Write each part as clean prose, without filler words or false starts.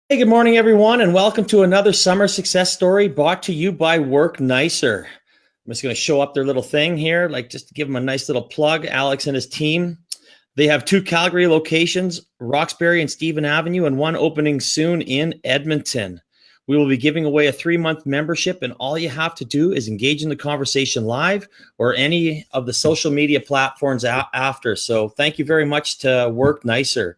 Hey, good morning, everyone, and welcome to another summer success story brought to you by Work Nicer. I'm just going to show up their little thing here, like just to give them a nice little plug. Alex and his team. They have two Calgary locations, Roxbury and Stephen Avenue, and one opening soon in Edmonton. We will be giving away a 3-month membership, and all you have to do is engage in the conversation live or any of the social media platforms after. So thank you very much to Work Nicer.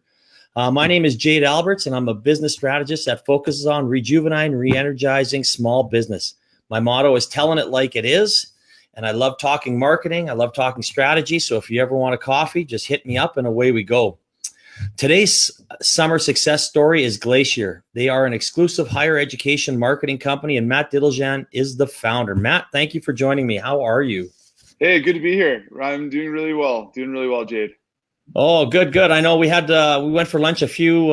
My name is Jade Alberts, and I'm a business strategist that focuses on rejuvenating, re-energizing small business. My motto is telling it like it is, and I love talking marketing. I love talking strategy. So if you ever want a coffee, just hit me up and away we go. Today's summer success story is Glacier. They are an exclusive higher education marketing company, and Matt Diteljan is the founder. Matt, thank you for joining me. How are you? Hey, good to be here. I'm doing really well. Doing really well, Jade. Oh, good, good. I know we went for lunch a few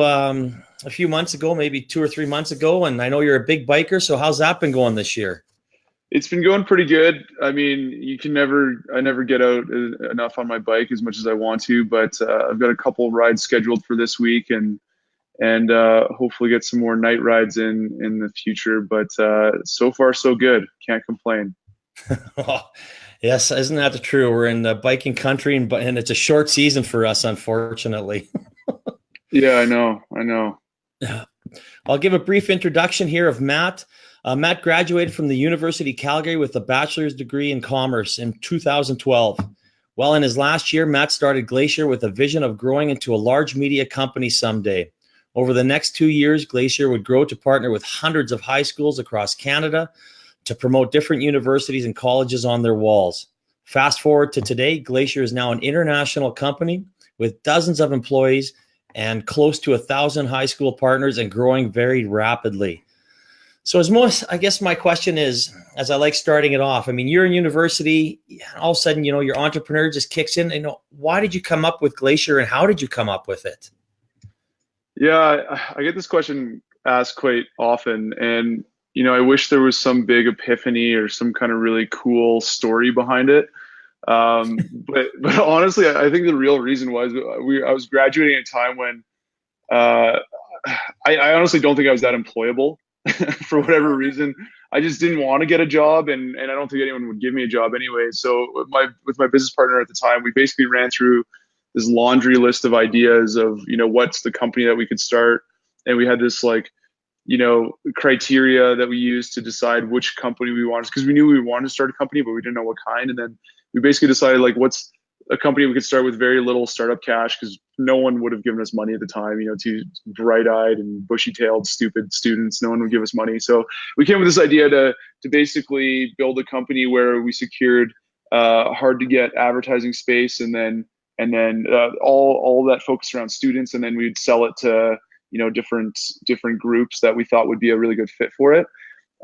months ago, maybe 2 or 3 months ago, and I know you're a big biker. So how's that been going this year? It's been going pretty good. I mean, I never get out enough on my bike as much as I want to, but I've got a couple rides scheduled for this week and hopefully get some more night rides in the future. But so far, so good. Can't complain. Oh, yes, isn't that the true? We're in the biking country, and it's a short season for us, unfortunately. Yeah, I know. I know. I'll give a brief introduction here of Matt. Matt graduated from the University of Calgary with a bachelor's degree in commerce in 2012. Well, in his last year, Matt started Glacier with a vision of growing into a large media company someday. Over the next 2 years, Glacier would grow to partner with hundreds of high schools across Canada to promote different universities and colleges on their walls. Fast forward to today, Glacier is now an international company with dozens of employees and close to 1,000 high school partners and growing very rapidly. So I guess my question is, as I like starting it off, I mean, you're in university, all of a sudden, your entrepreneur just kicks in. Why did you come up with Glacier and how did you come up with it? Yeah, I get this question asked quite often, and I wish there was some big epiphany or some kind of really cool story behind it. But honestly, I think the real reason was I was graduating at a time when uh, I honestly don't think I was that employable for whatever reason. I just didn't want to get a job, and I don't think anyone would give me a job anyway. So with my business partner at the time, we basically ran through this laundry list of ideas of what's the company that we could start, and we had this like criteria that we used to decide which company we wanted, because we knew we wanted to start a company, but we didn't know what kind. And then we basically decided like what's a company we could start with very little startup cash, because no one would have given us money at the time. Two bright-eyed and bushy-tailed, stupid students, no one would give us money. So we came with this idea to basically build a company where we secured hard to get advertising space, and then all that focused around students, and then we'd sell it to different groups that we thought would be a really good fit for it.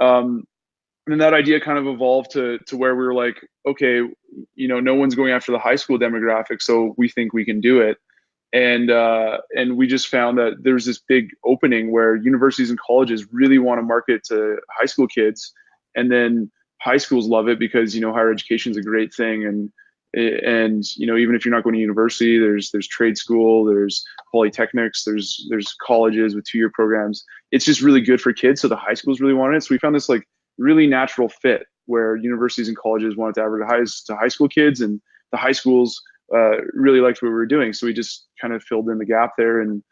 Um, and then that idea kind of evolved to where we were like, okay, no one's going after the high school demographic, so we think we can do it. And we just found that there's this big opening where universities and colleges really want to market to high school kids, and then high schools love it because higher education is a great thing, and even if you're not going to university, there's trade school, there's polytechnics, there's colleges with 2-year programs. It's just really good for kids, so the high schools really wanted it. So we found this like really natural fit where universities and colleges wanted to advertise to high school kids, and the high schools really liked what we were doing. So we just kind of filled in the gap there, and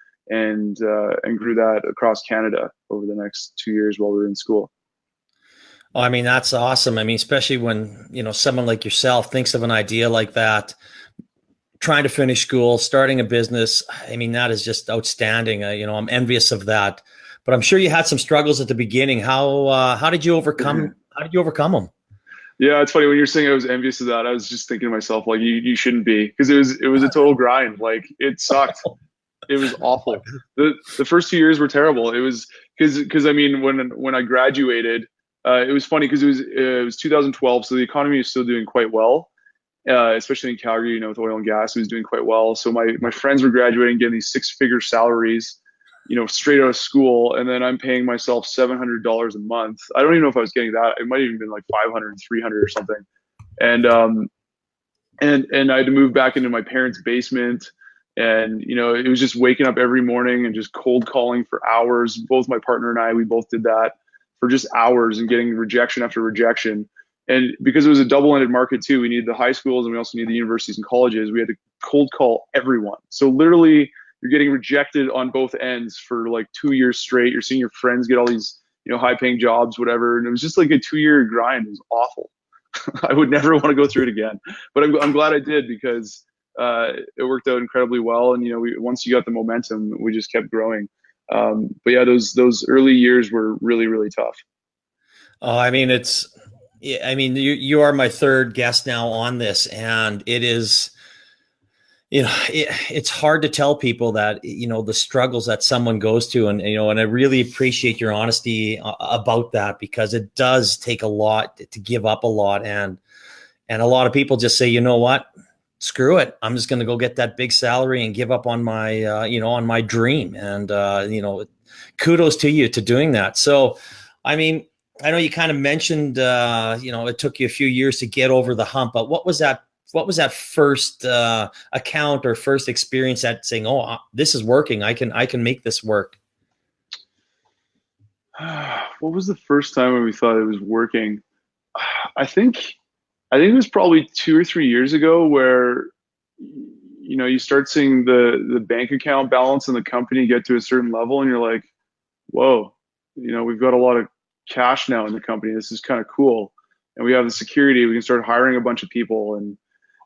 grew that across Canada over the next 2 years while we were in school. Oh, I mean, that's awesome. I mean, especially when, someone like yourself thinks of an idea like that, trying to finish school, starting a business. I mean, that is just outstanding. I'm envious of that. But I'm sure you had some struggles at the beginning. How did you overcome? How did you overcome them? Yeah, it's funny when you're saying I was envious of that. I was just thinking to myself, like, you shouldn't be, because it was a total grind. Like, it sucked. It was awful. The first 2 years were terrible. It was because I mean, when I graduated, it was funny because it was 2012, so the economy was still doing quite well, especially in Calgary. With oil and gas, it was doing quite well. So my friends were graduating, getting these 6-figure salaries, straight out of school, and then I'm paying myself $700 a month. I don't even know if I was getting that. It might have even been like 500, 300 or something. And I had to move back into my parents' basement. And, it was just waking up every morning and just cold calling for hours. Both my partner and I, we both did that for just hours and getting rejection after rejection. And because it was a double-ended market too, we needed the high schools and we also needed the universities and colleges. We had to cold call everyone. So literally you're getting rejected on both ends for like 2 years straight. You're seeing your friends get all these, high paying jobs, whatever. And it was just like a 2-year grind. It was awful. I would never want to go through it again, but I'm glad I did because it worked out incredibly well. And, once you got the momentum, we just kept growing. But yeah, those early years were really, really tough. I mean, you are my third guest now on this, and it is, it's hard to tell people that, the struggles that someone goes to. And, and I really appreciate your honesty about that, because it does take a lot to give up a lot. And a lot of people just say, you know what, screw it. I'm just going to go get that big salary and give up on my, on my dream. And, kudos to you to doing that. So, I mean, I know you kind of mentioned, it took you a few years to get over the hump, but what was that first account or first experience at saying, oh, this is working. I can make this work? What was the first time when we thought it was working? I think it was probably 2 or 3 years ago where, you start seeing the bank account balance in the company get to a certain level and you're like, whoa, we've got a lot of cash now in the company. This is kind of cool. And we have the security. We can start hiring a bunch of people. And,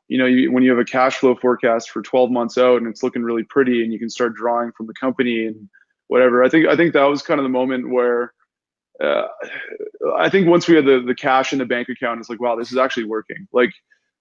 when you have a cash flow forecast for 12 months out and it's looking really pretty and you can start drawing from the company and whatever. I think that was kind of the moment where I think once we had the cash in the bank account, it's like, wow, this is actually working. Like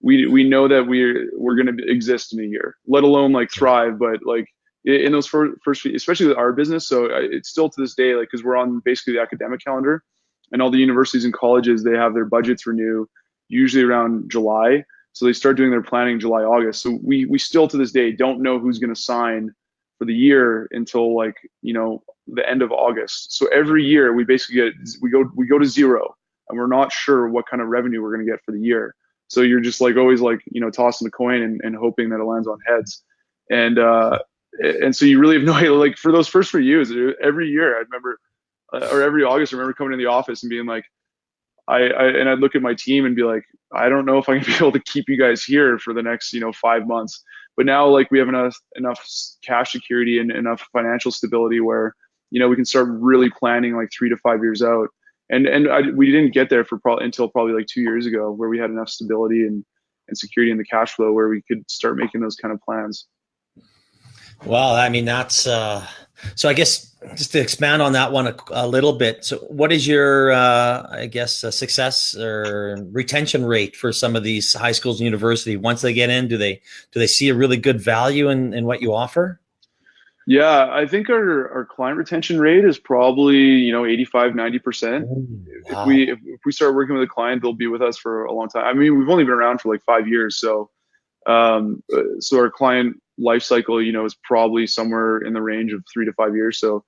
we know that we're going to exist in a year, let alone like thrive. But like in those first, especially with our business. So it's still to this day, like, cause we're on basically the academic calendar and all the universities and colleges, they have their budgets renew usually around July. So they start doing their planning July, August. So we still to this day don't know who's going to sign for the year until like, the end of August. So every year we basically we go to zero and we're not sure what kind of revenue we're going to get for the year. So you're just like always like, tossing the coin and hoping that it lands on heads. And so you really have no idea, like for those first 3 years, every year I remember, or every August, I remember coming in the office and being like, I'd look at my team and be like, I don't know if I can be able to keep you guys here for the next, 5 months. But now like we have enough cash security and enough financial stability where, we can start really planning like 3 to 5 years out. And we didn't get there until probably like 2 years ago, where we had enough stability and security in the cash flow where we could start making those kind of plans. Well, I mean, that's so I guess just to expand on that one a little bit. So what is your, success or retention rate for some of these high schools and university? Once they get in, do they see a really good value in what you offer? Yeah, I think our client retention rate is probably, 85, 90%. Wow. If we start working with a client, they'll be with us for a long time. I mean, we've only been around for like 5 years. So our client life cycle, is probably somewhere in the range of 3 to 5 years. So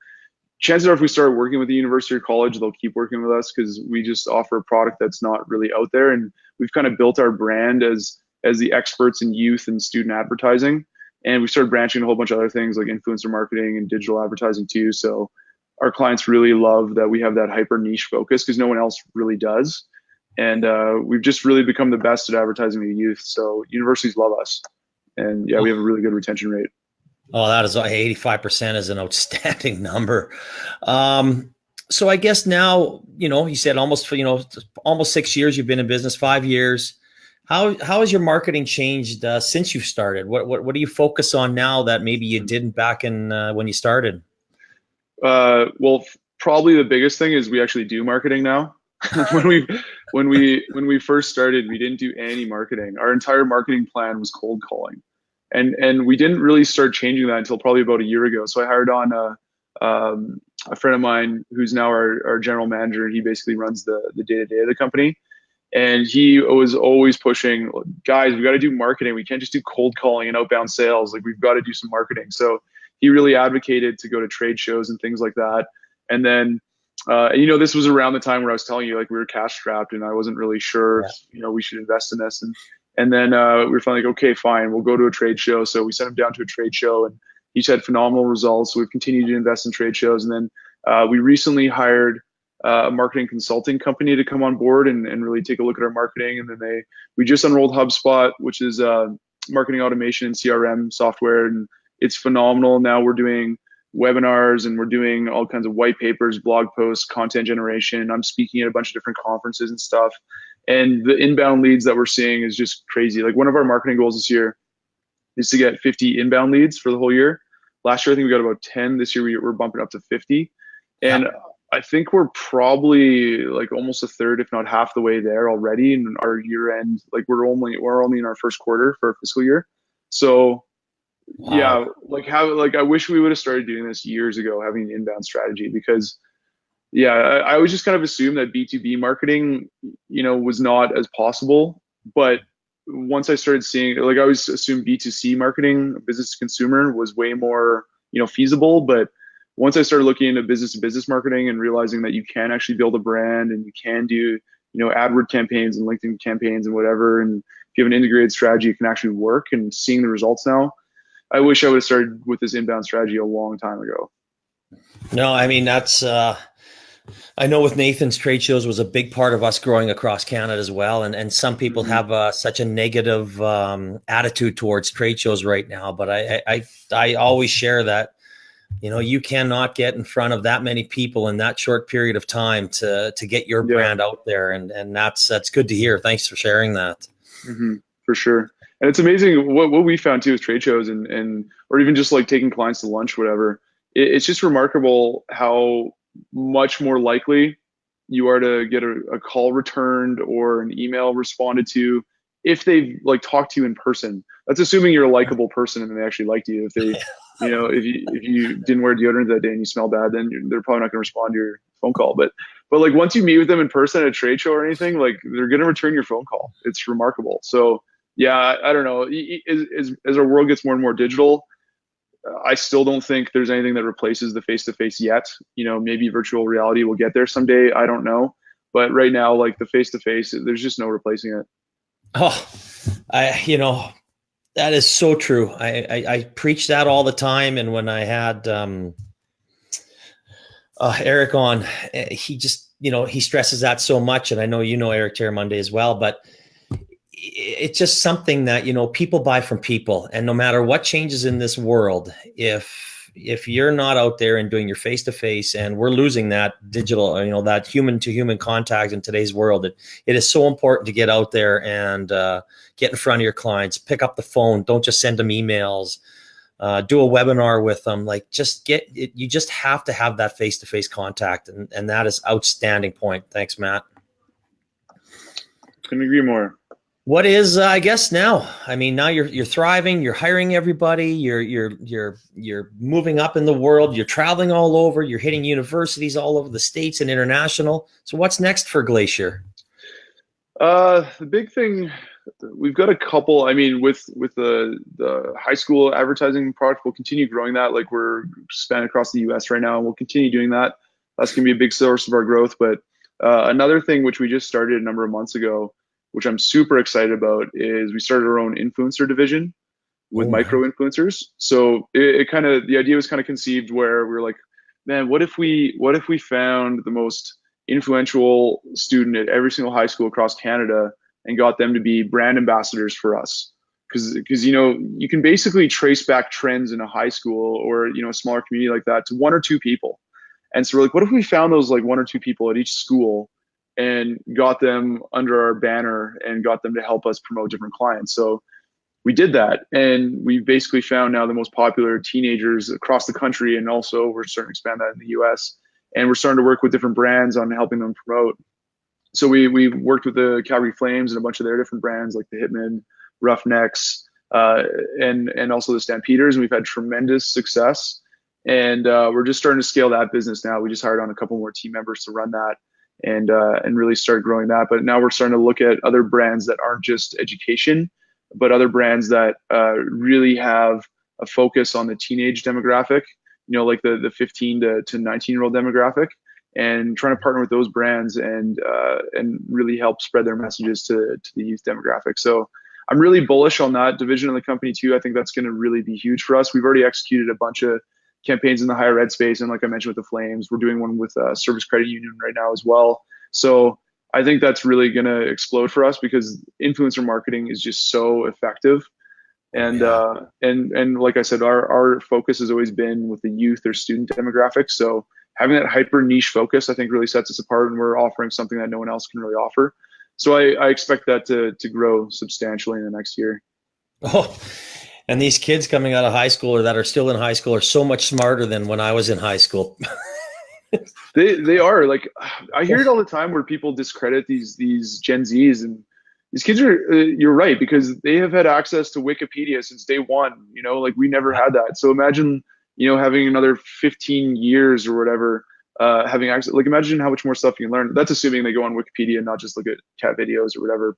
chances are if we start working with the university or college, they'll keep working with us because we just offer a product that's not really out there. And we've kind of built our brand as the experts in youth and student advertising. And we started branching a whole bunch of other things like influencer marketing and digital advertising too. So our clients really love that we have that hyper niche focus because no one else really does. And we've just really become the best at advertising to youth. So universities love us. And yeah, we have a really good retention rate. Oh, that is 85% is an outstanding number. So I guess now, you said almost 6 years you've been in business, 5 years. How has your marketing changed since you've started? What do you focus on now that maybe you didn't back in when you started? Well, probably the biggest thing is we actually do marketing now. when we first started, we didn't do any marketing. Our entire marketing plan was cold calling, and we didn't really start changing that until probably about a year ago. So I hired on a friend of mine who's now our general manager. He basically runs the day-to-day of the company. And he was always pushing, guys, we got to do marketing. We can't just do cold calling and outbound sales. Like we've got to do some marketing. So he really advocated to go to trade shows and things like that. And then, this was around the time where I was telling you, like we were cash strapped and I wasn't really sure if, we should invest in this. And then we were finally like, okay, fine, we'll go to a trade show. So we sent him down to a trade show, and he's had phenomenal results. So we've continued to invest in trade shows. And then we recently hired a marketing consulting company to come on board and really take a look at our marketing. And then we just unrolled HubSpot, which is marketing automation and CRM software, and it's phenomenal. Now we're doing webinars and we're doing all kinds of white papers, blog posts, content generation. I'm speaking at a bunch of different conferences and stuff. And the inbound leads that we're seeing is just crazy. Like, one of our marketing goals this year is to get 50 inbound leads for the whole year. Last year, I think we got about 10. This year, we're bumping up to 50. And I think we're probably like almost a third, if not half the way there already in our year end. Like, we're only in our first quarter for our fiscal year. So yeah, I wish we would have started doing this years ago, having an inbound strategy, because yeah, I always just kind of assumed that B2B marketing, was not as possible. But once I started seeing, like, I always assumed B2C marketing, business to consumer, was way more, feasible. But once I started looking into business to business marketing and realizing that you can actually build a brand and you can do, AdWord campaigns and LinkedIn campaigns and whatever, and if you have an integrated strategy, it can actually work, and seeing the results now, I wish I would have started with this inbound strategy a long time ago. No, I mean, that's, I know with Nathan's, trade shows was a big part of us growing across Canada as well. And some people have such a negative attitude towards trade shows right now. But I always share that, you cannot get in front of that many people in that short period of time to get your brand out there. And that's good to hear. Thanks for sharing that. For sure. And it's amazing what we found too with trade shows and or even just like taking clients to lunch, whatever. It's just remarkable how much more likely you are to get a call returned or an email responded to if they like talk to you in person. That's assuming you're a likable person and they actually liked you. If they, if you didn't wear deodorant that day and you smell bad, then they're probably not going to respond to your phone call. But like, once you meet with them in person at a trade show or anything, like, they're going to return your phone call. It's remarkable. So yeah, I don't know. As our world gets more and more digital, I still don't think there's anything that replaces the face-to-face yet. Maybe virtual reality will get there someday. I don't know. But right now, like, the face-to-face, there's just no replacing it. Oh, that is so true. I preach that all the time. And when I had Eric on, he just, he stresses that so much. And I know Eric Terramonde as well, but it's just something that, people buy from people. And no matter what changes in this world, if you're not out there and doing your face-to-face, and we're losing that digital, that human-to-human contact in today's world, it is so important to get out there and get in front of your clients, pick up the phone. Don't just send them emails, do a webinar with them. Like, you just have to have that face-to-face contact. And that is outstanding point. Thanks, Matt. Couldn't agree more. What is, I guess now, I mean, now you're thriving, you're hiring everybody, you're moving up in the world, you're traveling all over, you're hitting universities all over the States and international. So what's next for Glacier? The big thing, we've got a couple, I mean, with the high school advertising product, we'll continue growing that. Like, we're spanning across the US right now, and we'll continue doing that. That's going to be a big source of our growth. But another thing, which we just started a number of months ago, which I'm super excited about, is we started our own influencer division with micro influencers. So the idea was kind of conceived where we were like, man, what if we found the most influential student at every single high school across Canada and got them to be brand ambassadors for us? Because you can basically trace back trends in a high school or a smaller community like that to one or two people. And so we're like, what if we found those like one or two people at each school and got them under our banner and got them to help us promote different clients? So we did that, and we basically found now the most popular teenagers across the country, and also we're starting to expand that in the US, and we're starting to work with different brands on helping them promote. So we worked with the Calgary Flames and a bunch of their different brands like the Hitmen, Roughnecks, and also the Stampeders, and we've had tremendous success. And we're just starting to scale that business now. We just hired on a couple more team members to run that and really start growing that. But now we're starting to look at other brands that aren't just education, but other brands that really have a focus on the teenage demographic, like the 15 to 19-year-old demographic, and trying to partner with those brands and really help spread their messages to the youth demographic. So I'm really bullish on that division of the company too. I think that's going to really be huge for us. We've already executed a bunch of campaigns in the higher ed space, and like I mentioned with the Flames, we're doing one with Service Credit Union right now as well. So I think that's really going to explode for us because influencer marketing is just so effective. And and like I said, our focus has always been with the youth or student demographic. So having that hyper niche focus, I think, really sets us apart, and we're offering something that no one else can really offer. So I expect that to grow substantially in the next year. Oh, and these kids coming out of high school or that are still in high school are so much smarter than when I was in high school. They are. Like, I hear it all the time where people discredit these Gen Zs, and these kids are, you're right, because they have had access to Wikipedia since day one, you know, like we never had that. So imagine, you know, having another 15 years or whatever, having access, like imagine how much more stuff you can learn. That's assuming they go on Wikipedia and not just look at cat videos or whatever.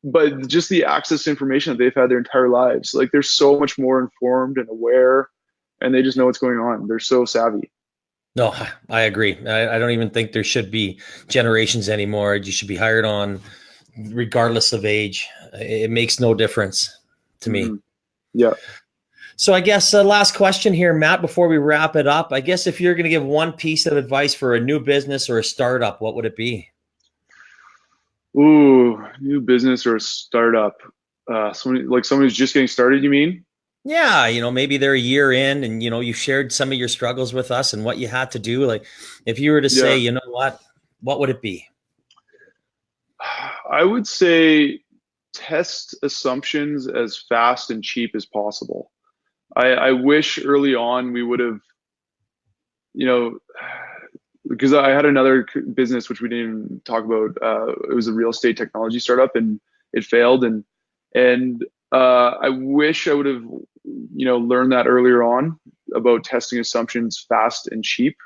But just the access to information that they've had their entire lives, like they're so much more informed and aware, and they just know what's going on. They're so savvy. No, I agree. I don't even think there should be generations anymore. You should be hired on regardless of age. It makes no difference to me. Yeah. So I guess last question here, Matt, before we wrap it up. I guess if you're going to give one piece of advice for a new business or a startup, what would it be? Ooh, new business or a startup. Someone who's just getting started, you mean? Yeah, you know, maybe they're a year in and, you know, you shared some of your struggles with us and what you had to do. Like if you were to say, you know what would it be? I would say test assumptions as fast and cheap as possible. I wish early on we would have, you know, because I had another business which we didn't even talk about. It was a real estate technology startup, and it failed. And I wish I would have, you know, learned that earlier on about testing assumptions fast and cheap.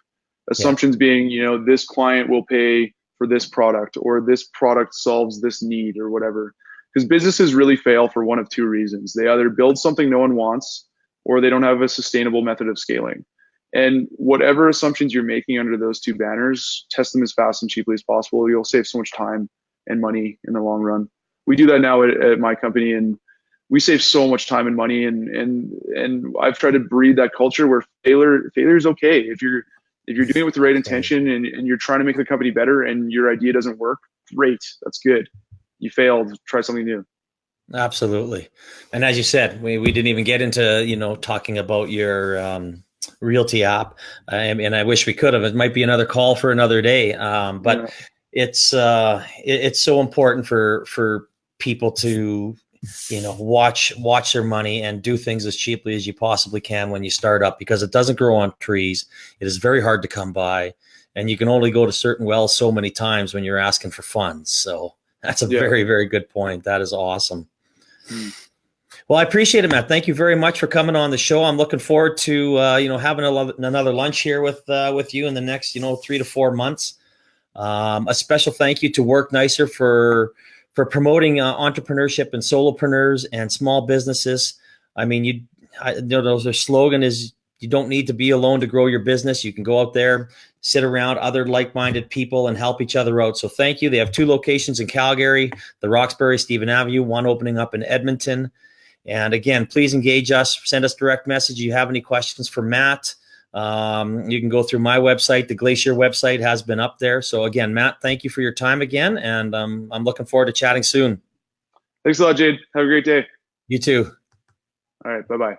Assumptions being, you know, this client will pay for this product, or this product solves this need, or whatever. Because businesses really fail for one of two reasons. They either build something no one wants, or they don't have a sustainable method of scaling. And whatever assumptions you're making under those two banners, test them as fast and cheaply as possible. You'll save so much time and money in the long run. We do that now at my company, and we save so much time and money. And I've tried to breed that culture where failure is okay. If you're doing it with the right intention and you're trying to make the company better and your idea doesn't work, great, that's good. You failed, try something new. Absolutely. And as you said, we didn't even get into, you know, talking about your realty app. And I wish we could have. It might be another call for another day. But it's so important for people to, you know, watch their money and do things as cheaply as you possibly can when you start up, because it doesn't grow on trees. It is very hard to come by, and you can only go to certain wells so many times when you're asking for funds. So that's a very, very good point. That is awesome. Well, I appreciate it, Matt. Thank you very much for coming on the show. I'm looking forward to, you know, having another lunch here with you in the next, you know, 3 to 4 months. A special thank you to Work Nicer for promoting entrepreneurship and solopreneurs and small businesses. I mean, you know, their slogan is, you don't need to be alone to grow your business. You can go out there, sit around other like-minded people and help each other out. So thank you. They have 2 locations in Calgary, the Roxbury, Stephen Avenue, one opening up in Edmonton. And again, please engage us, send us direct message. If you have any questions for Matt, you can go through my website. The Glacier website has been up there. So again, Matt, thank you for your time again. And I'm looking forward to chatting soon. Thanks a lot, Jade. Have a great day. You too. All right. Bye-bye.